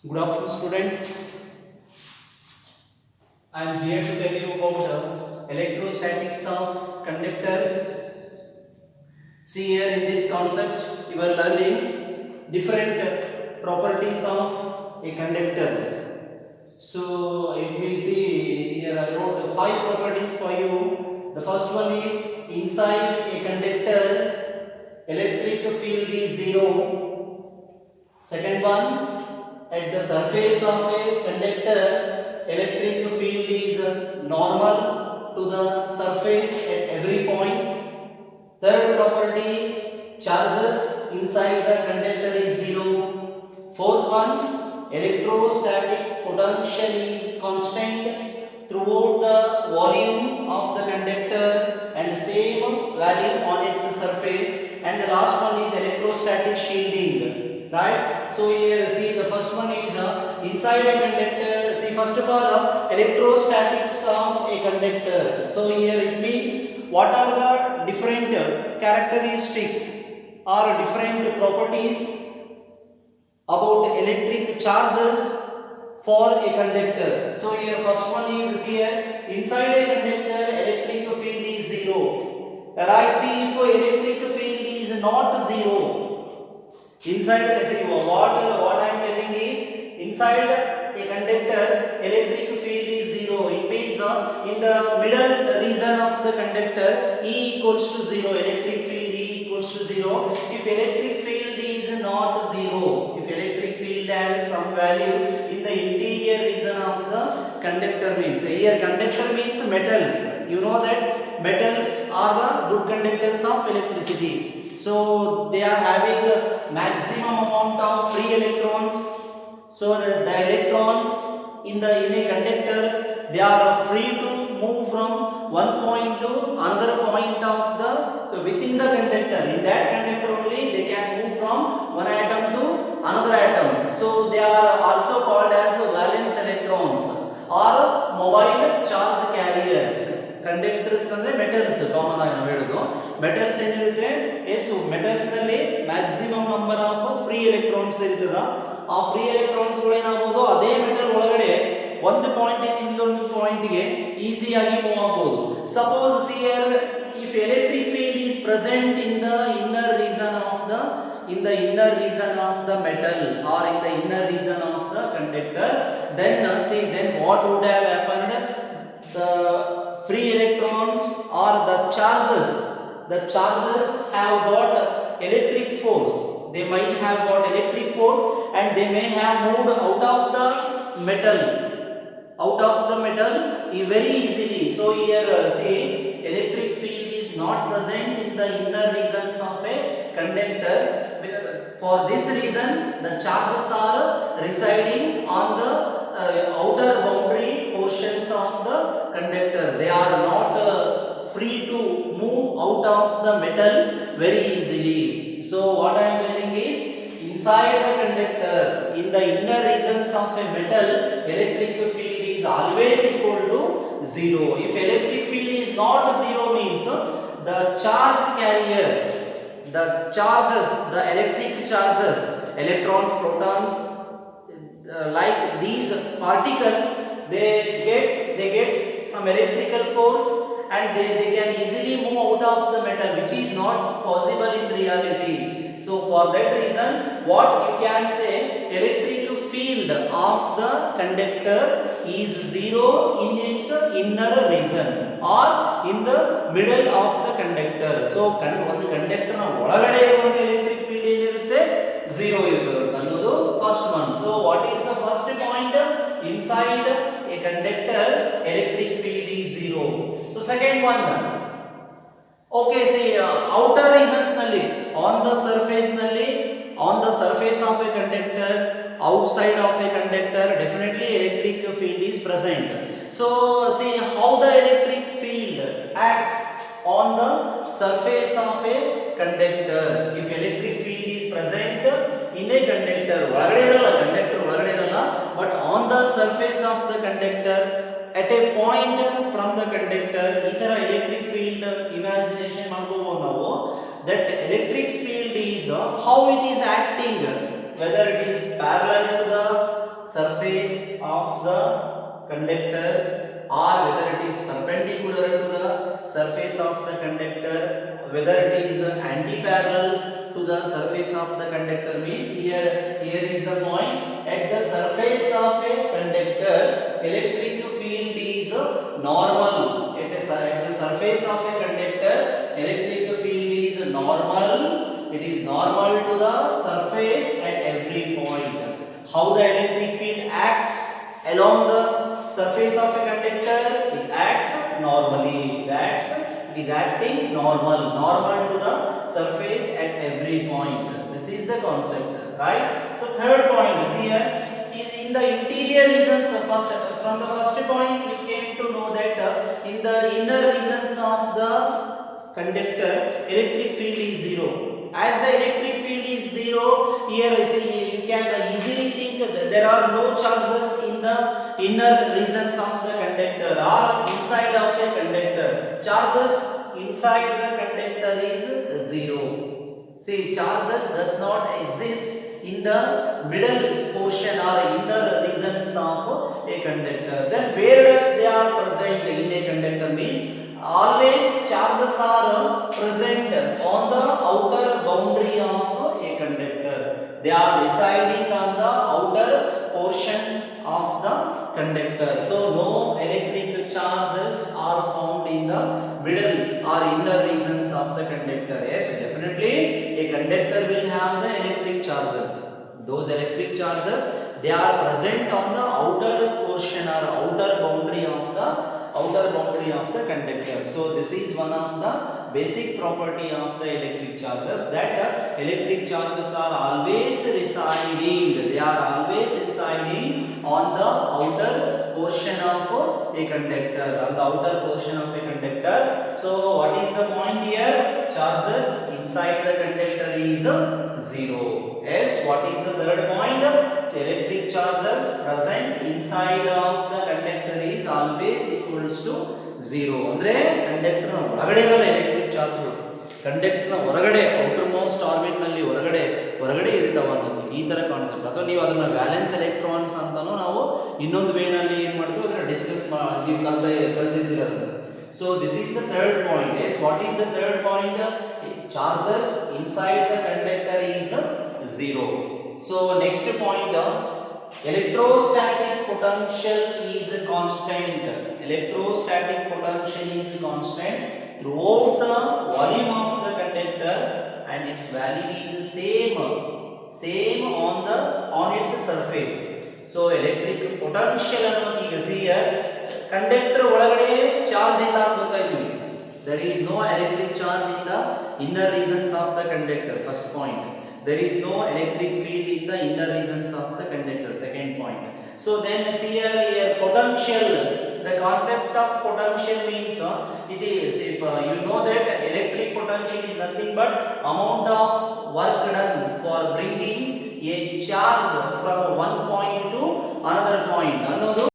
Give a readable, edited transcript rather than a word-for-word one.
Good afternoon, students. I am here to tell you about electrostatics of conductors. See here in this concept, you are learning different properties of a conductors. So it means here I wrote 5 properties for you. The first one is inside a conductor, electric field is 0. Second one, at the surface of a conductor, electric field is normal to the surface at every point. Third property, charges inside the conductor is 0. Fourth one, electrostatic potential is constant throughout the volume of the conductor and same value on its surface. And the last one is electrostatic shielding. Right? So here see the first one is inside a conductor. See first of all electrostatics of a conductor. So here it means what are the different characteristics or different properties about electric charges for a conductor. So here first one is here inside a conductor electric field is 0. Right? See if electric field is not 0. Inside, see what I am telling is inside a conductor electric field is 0. It means in the middle region of the conductor E equals to 0. Electric field E equals to 0. If electric field is not 0, if electric field has some value in the interior region of the conductor means here conductor means metals. You know that metals are the good conductors of electricity. So they are having a maximum amount of free electrons. So the electrons in a conductor, they are free to move from one point to another point of the within the conductor. In that conductor only they can move from one atom to another atom. So they are also called as valence electrons or mobile charge carriers. Conductors ಅಂದ್ರೆ metals common ಆಗಿ ನಾವು ಹೇಳೋದು metals ಏನಿರುತ್ತೆ ಎಷ್ಟು metals ನಲ್ಲಿ maximum number of free electrons ಇರ್ತದ ಆ free electrons ಗಳು ಏನಾಗಬಹುದು ಅದೇ ಮೆಟಲ್ ಒಳಗಡೆ ಒಂದು ಪಾಯಿಂಟ್ ಇಂದ ಇನ್ನೊಂದು ಪಾಯಿಂಟ್ ಗೆ ಈಸಿಯಾಗಿ ಮೂವ್ ಆಗಬಹುದು suppose here if electric field is present in the inner region of the metal or in the inner region of the conductor then then what would have happened the free electrons or the charges have got electric force. They might have got electric force and they may have moved out of the metal very easily. So here see electric field is not present in the inner regions of a conductor. For this reason the charges are residing on the outer boundary portions of the conductor. They are not free to move out of the metal very easily. So what I am telling is inside the conductor in the inner regions of a metal electric field is always equal to 0. If electric field is not 0 means the charge carriers, the electric charges, electrons, protons, like these particles, they get some electrical force and they can easily move out of the metal, which is not possible in reality. So for that reason what you can say electric field of the conductor is 0 in its inner region or in the middle of the conductor. So ಒಂದು conductor ನ ಒಳಗಡೆ ಇರುವ electric field ಏನಿರುತ್ತೆ 0 ಇರುತ್ತೆ ಅನ್ನೋದು first one. So what is the first point? Inside a conductor electric field is 0. So second one, okay, see outer regions nalli on the surface of a conductor, outside of a conductor definitely electric field is present. So see how the electric field acts on the surface of a conductor. If electric field is present in a conductor ಒಳಗಡೆ ಇರಲ್ಲ but on the surface of the conductor at a point from the conductor ಈ ತರ electric field imagination ಮಾಡ್ಕೋಬಹುದು ನಾವು that electric field is how it is acting, whether it is parallel to the conductor or whether it is perpendicular to the surface of the conductor, whether it is anti-parallel to the surface of the conductor, means here is the point. At the surface of a conductor, electric field is normal. At the surface of a conductor, electric field is normal. It is normal to the surface at every point. How the electric field acts along the surface of a conductor? It acts normally. It is acting normal to the surface at every point. This is the concept, right? So third point is here in the interior regions. From the first point you came to know that in the inner regions of the conductor, electric field is zero. As the electric field is zero, here you can easily think that there are no charges in the inner regions of the conductor or inside of a conductor. Charges inside the conductor is zero. See, charges does not exist in the middle portion or inner regions of a conductor. Then where does they are present in a conductor? Means always charges are present on the outer boundary of a conductor. They are residing on the outer portions of the conductor. So no electric charges are found in the middle or inner regions of the conductor. Yes, definitely a conductor will have the electric charges. Those electric charges, they are present on the outer portion or outer boundary of the conductor. So this is one of the basic property of the electric charges, that electric charges are always residing. They are always residing on the outer portion of a conductor. So what is the point here? Charges inside the conductor is zero. Yes. What is the third point? Electric charges present inside of the conductor is always equals to zero. ಅಂದ್ರೆ conductor ಹೊರಗಡೆ ಇರೋ electric ಚಾರ್ಜ್ಗಳು conductor ಹೊರಗಡೆ outer most orbit ನಲ್ಲಿ ಹೊರಗಡೆ ಇರ್ತಾವ ಅನ್ನೋದು ಈ ತರ ಕಾನ್ಸೆಪ್ಟ್. ಅಥವಾ ನೀವು ಅದನ್ನ ವ್ಯಾಲೆನ್ಸ್ ಎಲೆಕ್ಟ್ರಾನ್ಸ್ ಅಂತಾನೂ ನಾವು ಇನ್ನೊಂದು ವೇನಲ್ಲಿ ಏನ್ ಮಾಡ್ತೀವಿ ಅದನ್ನ ಡಿಸ್ಕಸ್ ನೀವು ಕಲ್ತಿದ್ದೀರ. So this is the third point. Yes, what is the third point? Charges inside the conductor is zero. So next point, electrostatic potential is constant. Electrostatic potential is constant throughout the volume of the conductor, and its value is same on its surface. So electric potential ಅನ್ನೋದು ಈಗ here conductor ಒಳಗಡೆ charge ಇಲ್ಲ ಅಂತ ಗೊತ್ತಾಯ್ತು. There is no electric charge in the inner regions of the conductor. First point. There is no electric field in the inner regions of the conductor. Second point. So then see here potential. The concept of potential means it is, if you know that electric potential is nothing but amount of work done for bringing a charge from one point to another point.